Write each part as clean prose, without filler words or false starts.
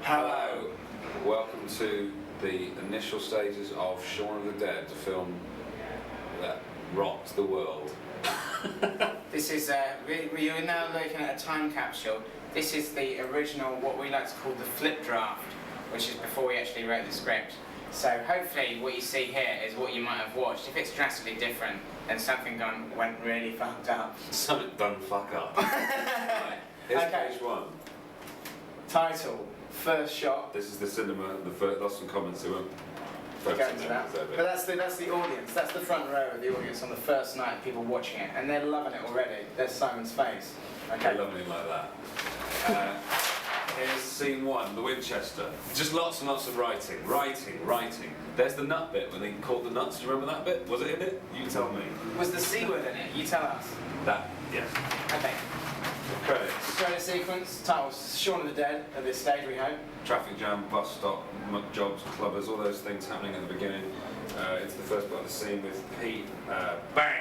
Hello. Welcome to the initial stages of Shaun of the Dead, the film that rocked the world. This is, we are now looking at a time capsule. This is the original, what we like to call the flip draft, which is before we actually wrote the script. So hopefully what you see here is what you might have watched. If it's drastically different, then something went really fucked up. Something done fuck up. Right. Here's page one. Title, first shot. This is the cinema, the first, lost some comments who won't focus on that. But that's the audience, that's the front row of the audience on the first night, people watching it, and they're loving it already. There's Simon's face. Okay. They're loving it like that. Here's scene one, the Winchester. Just lots and lots of writing. There's the nut bit when they called the nuts. Do you remember that bit? Was it in it? You tell me. Was the C word in it? You tell us. That, yes. Okay. Credits. Credit sequence, titles, Shaun of the Dead at this stage, we hope. Traffic jam, bus stop, muck jobs, clubbers, all those things happening at the beginning. It's the first part of the scene with Pete. Bang!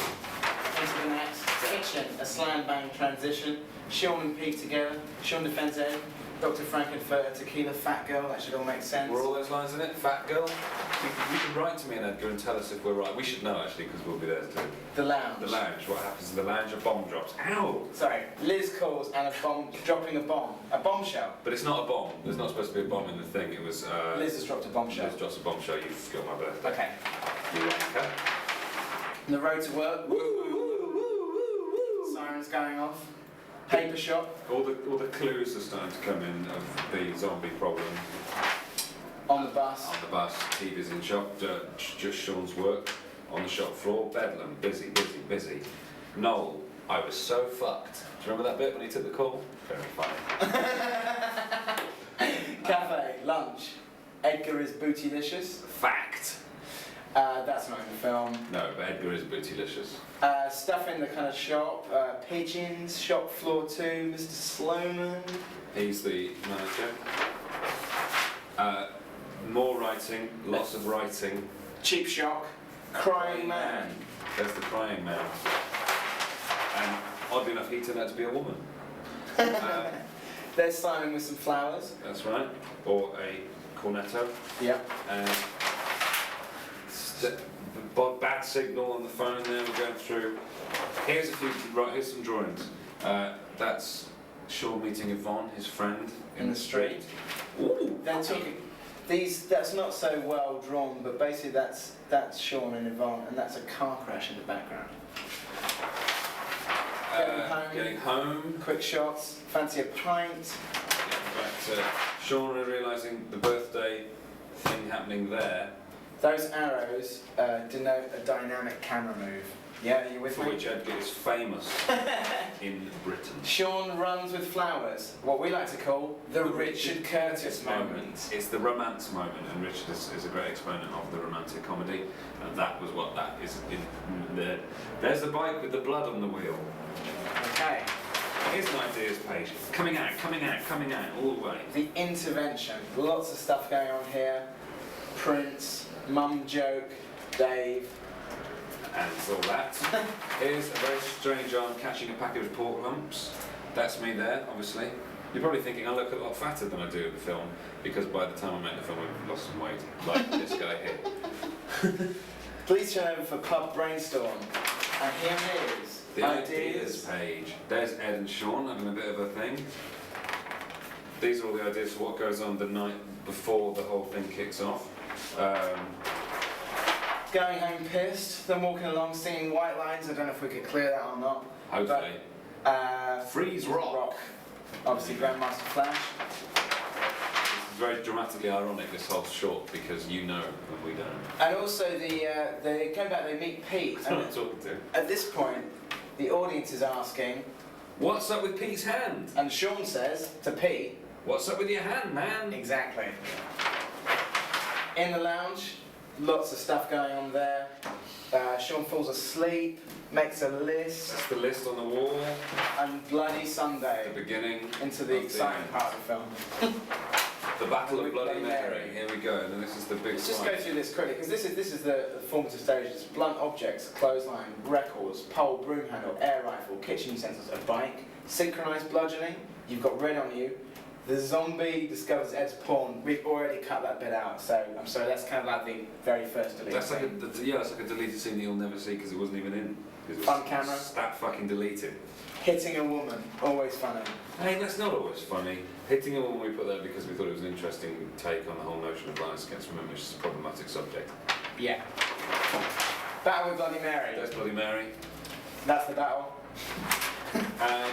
Into the next section, a slam bang transition. Shaun and Pete together. Shaun defends Ed. Dr. Frankenfurter, tequila, fat girl, that should all make sense. Were all those lines in it? Fat girl? You can write to me and Edgar and tell us if we're right. We should know actually because we'll be there too. The lounge. The lounge. What happens in the lounge? A bomb drops. Ow! Sorry, Liz calls and a bomb, dropping a bomb. A bombshell. But it's not a bomb. There's not supposed to be a bomb in the thing. It was. Liz has dropped a bombshell. Liz drops a bombshell. You've got my birthday. Okay. You wanker. The road to work. Woo, woo, woo, woo, woo. Sirens going off. Paper shop. All the clues are starting to come in of the zombie problem. On the bus. On the bus, TV's in shop, just Shaun's work. On the shop floor, bedlam, busy. Noel, I was so fucked. Do you remember that bit when he took the call? Very funny. Cafe, lunch. Edgar is bootylicious. Fact. That's not in the film. No, but Edgar is bootylicious. Stuff in the kind of shop. Pigeons, shop floor 2, Mr. Sloman. He's the manager. More writing, lots of writing. Cheap Shock. Crying Man. There's the crying man. And oddly enough, he turned out to be a woman. There's Simon with some flowers. That's right. Or a cornetto. Yep. Bad signal on the phone there, we're going through. Here's some drawings. That's Shaun meeting Yvonne, his friend, in the street. Ooh, they're talking. That's not so well drawn, but basically that's Shaun and Yvonne, and that's a car crash in the background. Getting home. Quick shots. Fancy a pint. Getting back to Shaun and realising the birthday thing happening there. Those arrows denote a dynamic camera move. Yeah, you with me? For which Edgar is famous in Britain. Shaun runs with flowers, what we like to call the Richard Curtis moment. It's the romance moment, and Richard is a great exponent of the romantic comedy, and that was what that is in there. There's the bike with the blood on the wheel. Okay. Here's an ideas page. Coming out, all the way. The intervention. Lots of stuff going on here. Prince. Mum joke, Dave. And all that. Here's a very strange arm catching a packet of pork lumps. That's me there, obviously. You're probably thinking I look a lot fatter than I do in the film, because by the time I make the film I've lost some weight, like this guy here. Please turn over for Pub Brainstorm. And here it is. The ideas page. There's Ed and Shaun having a bit of a thing. These are all the ideas for what goes on the night before the whole thing kicks off. Going home pissed, then walking along singing White Lines. I don't know if we could clear that or not. Hopefully. But, Freeze rock. Obviously Grandmaster Flash. This is very dramatically ironic, this whole short, because you know and we don't. And also they go back, they meet Pete. That's what I'm talking to. At this point, the audience is asking, what's up with Pete's hand? And Shaun says to Pete, what's up with your hand, man? Exactly. In the lounge, lots of stuff going on there. Shaun falls asleep, makes a list. That's the list on the wall. And Bloody Sunday. The beginning. Into the exciting part of the film. The Battle of Bloody Mary. Here we go. And this is the big. Let's just go through this quickly, because this is the formative stages. Blunt objects, clothesline, records, pole, broom handle, air rifle, kitchen utensils, a bike, synchronised bludgeoning. You've got red on you. The zombie discovers Ed's porn. We've already cut that bit out, so I'm sorry. That's kind of like the very first deleted That's like scene. that's like a deleted scene that you'll never see because it wasn't even in. It was On camera. That fucking deleted. Hitting a woman, always funny. Hey, that's not always funny. Hitting a woman, we put there because we thought it was an interesting take on the whole notion of violence against women, which is a problematic subject. Yeah. Battle with Bloody Mary. That's Bloody Mary. That's the battle. And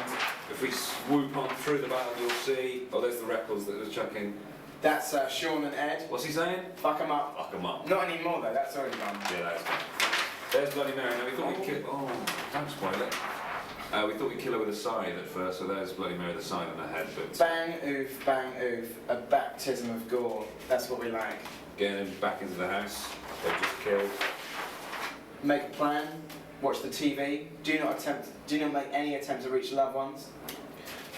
if we swoop on through the battle, you'll see. Oh, there's the records that was chucking. That's Shaun and Ed. What's he saying? Fuck 'em up. Fuck 'em up. Not anymore though, that's already gone. Yeah, that's good. There's Bloody Mary. Now we thought we'd kill. Oh, don't spoil it. We thought we'd kill her with a scythe at first, so there's Bloody Mary with a scythe on her head. But Bang oof, a baptism of gore. That's what we like. getting him back into the house, they've just killed. Make a plan. Watch the TV. Do not make any attempt to reach loved ones.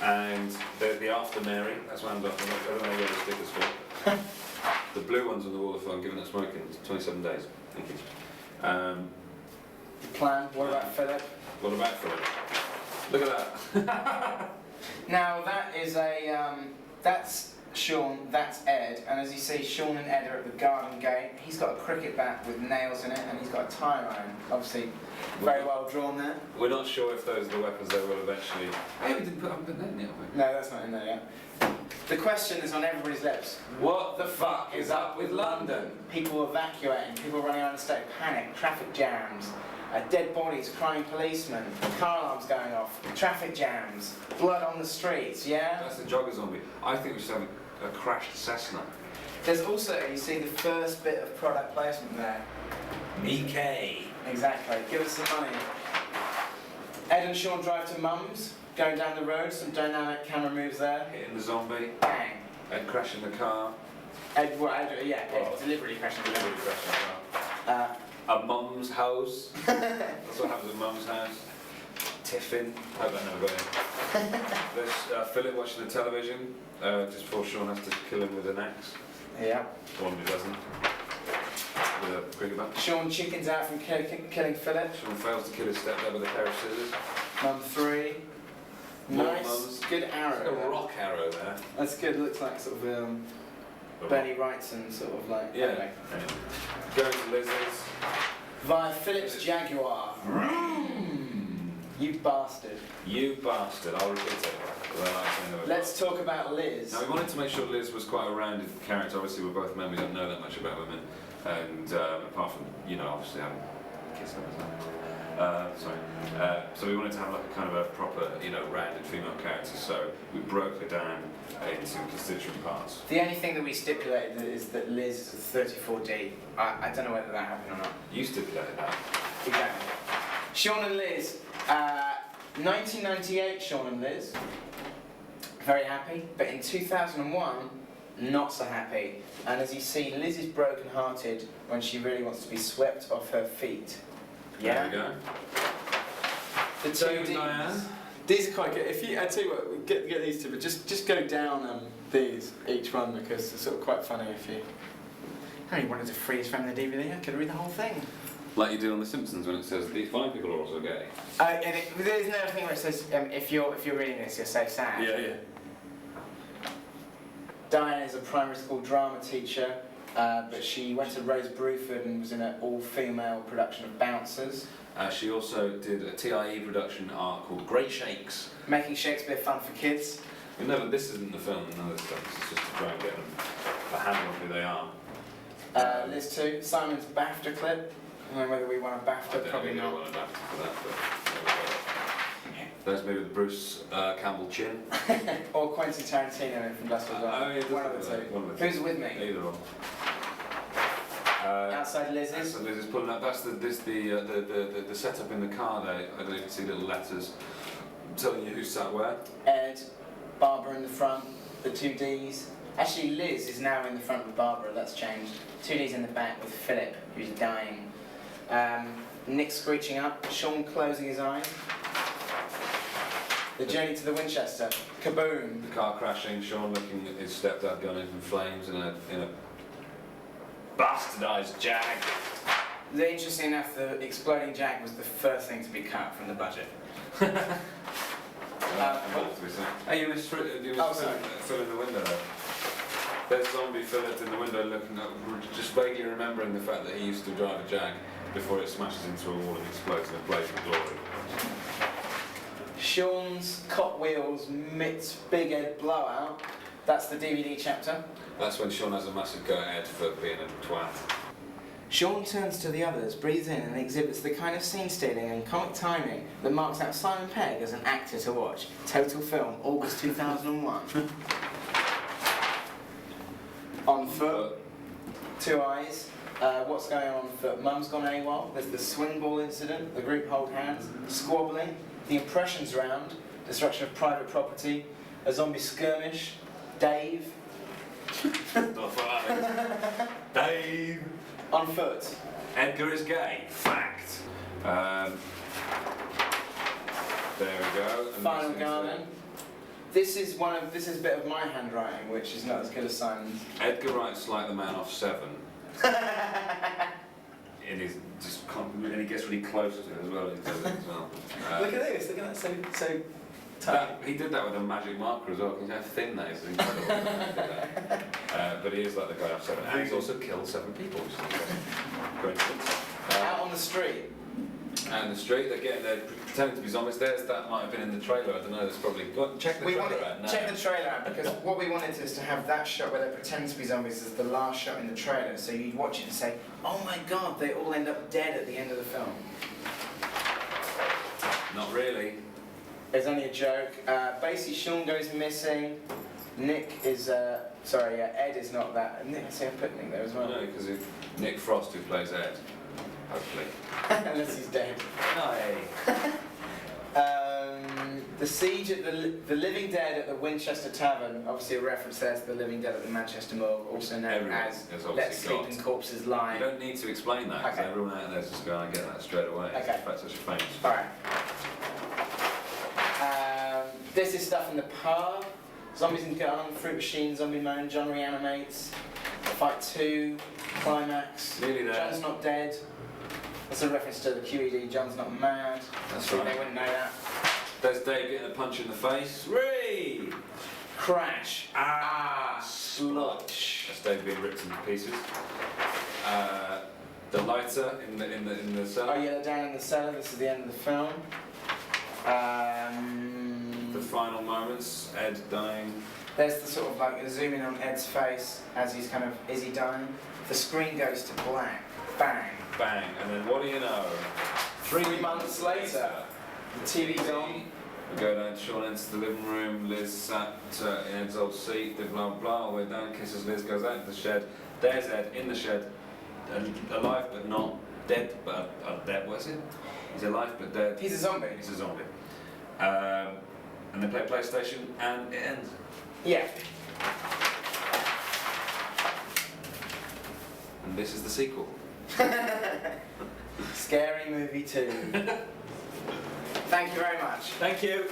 And the after Mary, that's wound up. I don't know where the stickers for. The blue ones on the wall are fun, giving it smoking. 27 days. Thank you. The plan. What about Philip? What about Philip? Look at that. Now that is that's Shaun, that's Ed, and as you see, Shaun and Ed are at the garden gate. He's got a cricket bat with nails in it, and he's got a tie iron. Obviously, very well drawn there. We're not sure if those are the weapons they will eventually. Hey, we didn't put them in there yet, have we? No, that's not in there yet. The question is on everybody's lips. What the fuck is up with London? People evacuating, people running around in a state of panic, traffic jams, dead bodies, crying policemen, car alarms going off, traffic jams, blood on the streets, yeah? That's the jogger zombie. I think we should have a crashed Cessna. There's also, you see the first bit of product placement there. Mickey. Exactly, give us some money. Ed and Shaun drive to Mum's, going down the road, some dynamic camera moves there. Hitting the zombie. Bang. Ed crashing the car. Ed deliberately crashing the Deliberately car. crashing the car. A mum's house. That's what happens at mum's house. Tiffin. Hope that never got in. There's Philip watching the television just before Shaun has to kill him with an axe. Yeah. One who doesn't. With a cricket bat. Shaun chickens out from killing Philip. Shaun fails to kill his stepdad with a pair of scissors. Mum 3. More Nice. mums. Good There's arrow. a there. rock arrow there. That's good. Looks like sort of Bernie Wrightson sort of like. Yeah. Anyway. Going to Liz's. Via Philip's Jaguar. You bastard. You bastard. I'll repeat it. 'Cause I like saying the word Let's talk about Liz. Now we wanted to make sure Liz was quite a rounded character. Obviously we're both men, we don't know that much about women. And apart from, obviously having kissed them or something. So we wanted to have like a kind of a proper, rounded female character. So we broke her down into constituent parts. The only thing that we stipulated is that Liz is a 34D. I don't know whether that happened or not. You stipulated that. Exactly. Shaun and Liz. 1998, Shaun and Liz. Very happy. But in 2001, not so happy. And as you see, Liz is broken-hearted when she really wants to be swept off her feet. Yeah? There we go. The two Dave and Ds. Diane. These are quite good. I tell you what, get these two, but just go down these each one because it's sort of quite funny if you. I only wanted to freeze from the DVD. I could read the whole thing. Like you did on The Simpsons when it says these fine people are also gay. There's no thing where it says if you're reading this, you're so sad. Yeah. Diane is a primary school drama teacher, but she went to Rose Bruford and was in an all-female production of Bouncers. She also did a TIE production art called Great Shakes. Making Shakespeare fun for kids. This isn't the film, none of this stuff. It's just to try and get them a handle on who they are. Liz 2, Simon's BAFTA clip. I don't know whether we want a BAFTA, probably I not. want an adapter for that, but there we go. There's maybe with Bruce Campbell Chin. Or Quentin Tarantino from Dust Till Dawn. One of the two. Who's with me? Either one. Outside Liz's. So Liz is pulling up. That's the setup in the car there. I don't know if you can see little letters telling you who sat where. Ed, Barbara in the front, the two Ds. Actually, Liz is now in the front with Barbara, that's changed. Two Ds in the back with Philip, who's dying. Nick screeching up, Shaun closing his eyes. The journey to the Winchester, kaboom. The car crashing. Shaun looking at his stepdad going into flames in a bastardised Jag. Interesting enough, the exploding Jag was the first thing to be cut from the budget. Oh, you missed Phil in the window there. There's zombie Phil in the window looking up, just vaguely remembering the fact that he used to drive a Jag before it smashes into a wall and explodes in a blaze of glory. Shaun's Cot Wheels meets Big Ed Blowout. That's the DVD chapter. That's when Shaun has a massive go at Ed for being a twat. Shaun turns to the others, breathes in and exhibits the kind of scene stealing and comic timing that marks out Simon Pegg as an actor to watch. Total film, August 2001. On foot, two eyes. What's going on foot? Mum's gone AWOL. There's the swing ball incident, the group hold hands, squabbling, the impressions round, destruction of private property, a zombie skirmish, Dave. Dave! On foot. Edgar is gay. Fact. There we go. And Final garden. This is a bit of my handwriting, which is not as good as Simon's. Edgar writes like the man off Seven. It is just, and he gets really close to it as well. He does it as well. Look at this. Look at that. So tight. He did that with a magic marker as well. Can you see how thin that is? It's incredible. But he is like the guy off Seven, and he's also killed 7 people. Which is interesting. Coincidence. Out on the street. Out in the street, they're pretending to be zombies. That might have been in the trailer. I don't know. That's probably. Well, check the trailer out now. Check the trailer out, because what we wanted is to have that shot where they're pretending to be zombies as the last shot in the trailer. So you'd watch it and say, "Oh my God, they all end up dead at the end of the film." Not really. There's only a joke. Basically, Shaun goes missing. Nick is Ed is not that. I see I put Nick there as well. No, because Nick Frost, who plays Ed, hopefully. Unless he's dead. No. The siege at the Living Dead at the Winchester Tavern. Obviously, a reference there to the Living Dead at the Manchester Morgue, also known Everyone as has Let obviously Sleeping Corpses Lie. You don't need to explain that, because Okay. everyone out there's just going to get that straight away. Okay. In fact, such a famous. Alright. This is stuff in the pub. Zombies in Gun, Fruit Machine, Zombie Moan, John Reanimates, Fight 2, Climax, Nearly there. John's Not Dead. That's a reference to the QED, John's Not Mad. That's They right. wouldn't know that. There's Dave getting a punch in the face. Ree! Crash. Sludge. That's Dave being ripped into pieces. The lighter in the cellar. Oh yeah, they're down in the cellar. This is the end of the film. The final moments, Ed dying. There's the sort of like zoom in on Ed's face as he's is he dying? The screen goes to black. Bang. Bang. And then what do you know? 3 months later, the TV's on. We go down, Shaun enters the living room, Liz sat in Ed's old seat, blah blah blah, we're down, kisses Liz, goes out to the shed. There's Ed in the shed, alive but not dead, but dead, what is it? He's alive but dead. He's a zombie. He's a zombie. And they play PlayStation and it ends. Yeah. And this is the sequel. Scary Movie 2. Thank you very much. Thank you.